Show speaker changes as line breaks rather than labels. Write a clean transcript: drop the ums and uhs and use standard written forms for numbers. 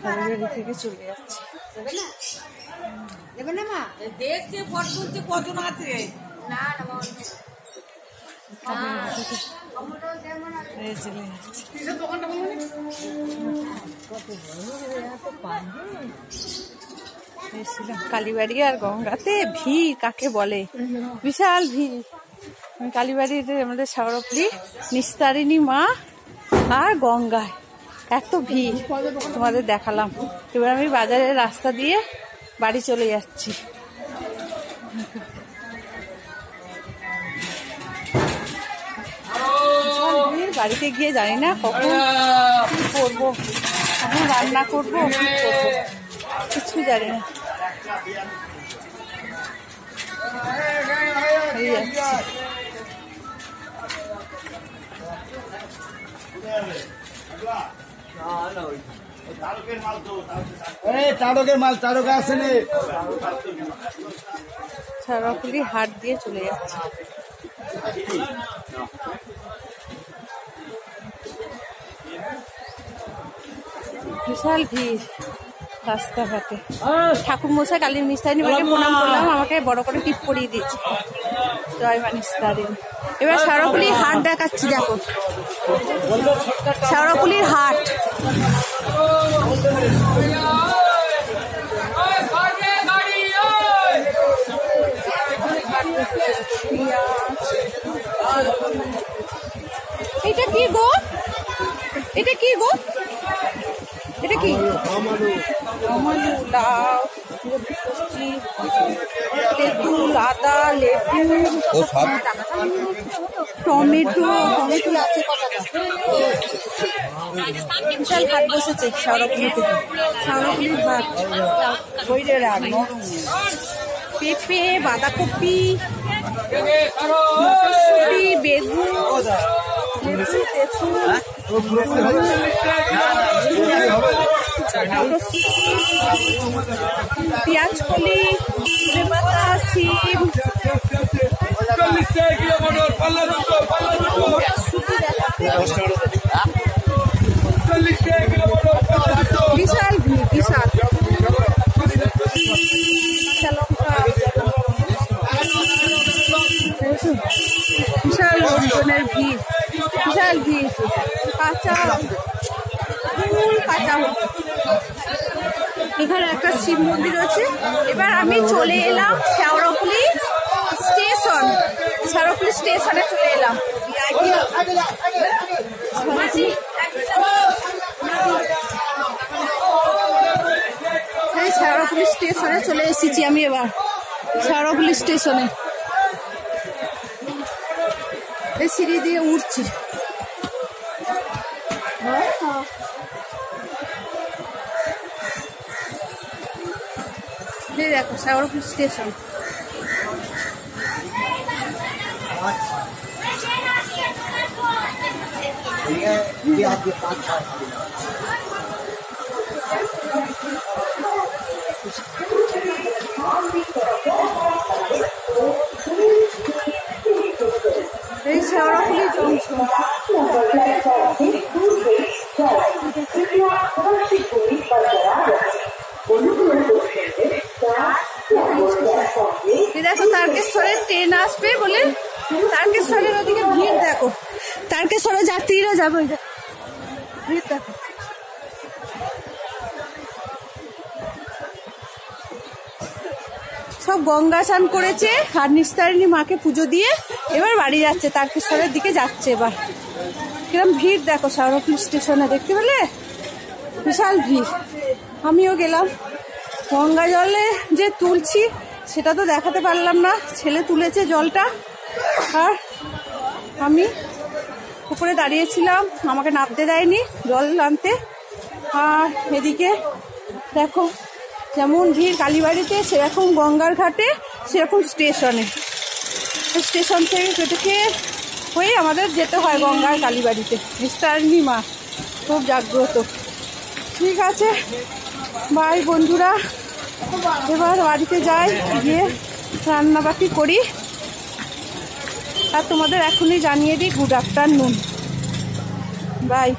কালীবাড়ি থেকে চলে যাচ্ছি।
দেবে না মা? দেখছে ফট তুলছে কজন আছে। না না মা
কালীবাড়ি আর গঙ্গাতে ভিড় কাকে বলে, বিশাল ভিড়। কালীবাড়িতে আমাদের শেওড়াফুলি নিস্তারিণী মা আর গঙ্গায় এত ভিড় তোমাদের দেখালাম। এবার আমি বাজারের রাস্তা দিয়ে বাড়ি চলে যাচ্ছি। বাড়িতে গিয়ে জানি না কখন কি করবো, কখন রান্না করবো, কি করবো কিছু জানি না। শেওড়াফুলি হাট দিয়ে চলে যাচ্ছে। বিশাল ভিড় রাস্তাঘাটে। ঠাকুর মশাই কালীর নিস্তারিণী মাকে প্রণাম করলাম, আমাকে বড় করে টিপ পরিয়ে দিয়েছে, জয় মা নিস্তারিণী। এবার শেওড়াফুলির হাট দেখাচ্ছি, দেখো শেওড়াফুলির হাট। এটা কি গো, এটা কি গো, এটা কি? লাউ, তেঁতুল, আদা, লেবু, টমেটো, আছে বিশাল হাট বসেছে শেওড়াফুলিতে। শেওড়াফুলির হাট, পেঁপে, বাঁধাকপি, বেগুন, পেঁয়াজ কলি, পাতা, শিম, বিশাল ভিড়, বিশাল বিশাল লোকজনের ভিড়, বিশাল ভিড়। কাঁচা ফুল, কাঁচা এখানে একটা শিব মন্দির আছে। এবার আমি চলে এলাম শেওড়াফুলি স্টেশন, শেওড়াফুলি স্টেশনে চলে এলাম। শেওড়াফুলি স্টেশনে চলে এসেছি আমি। এবার শেওড়াফুলি স্টেশনে এই সিঁড়ি দিয়ে উঠছি। দেখো শেওড়াফুলি স্টেশন। এই শেওড়াফুলি জংশন। দেখো তারকেশ্বরের ট্রেন আসবে বলে, তারকেশ্বরের ওদিকে ভিড় দেখো, তারকেশ্বরের যাত্রীরা যাবে, ভিড় দেখো। সব গঙ্গা স্নান করেছে আর নিস্তারিণী মাকে পুজো দিয়ে এবার বাড়ি যাচ্ছে, তারকেশ্বরের দিকে যাচ্ছে। এবার কিরম ভিড় দেখো শেওড়াফুলি স্টেশনে, দেখতে পেলে বিশাল ভিড়। আমিও গেলাম, গঙ্গা জলে যে তুলছি সেটা তো দেখাতে পারলাম না, ছেলে তুলেছে জলটা আর আমি উপরে দাঁড়িয়েছিলাম, আমাকে নামতে দেয়নি জল আনতে। আর এদিকে দেখো যেমন ভিড় কালীবাড়িতে, সেরকম গঙ্গার ঘাটে, সেরকম স্টেশনে। স্টেশন থেকে হয়ে আমাদের যেতে হয় গঙ্গার কালীবাড়িতে। নিস্তারিণী মা খুব জাগ্রত। ঠিক আছে, বাই বন্ধুরা, এবার বাড়িতে যাই, গিয়ে রান্নাবাটি করি। আর তোমাদের এখনই জানিয়ে দিই গুড আফটারনুন, বাই।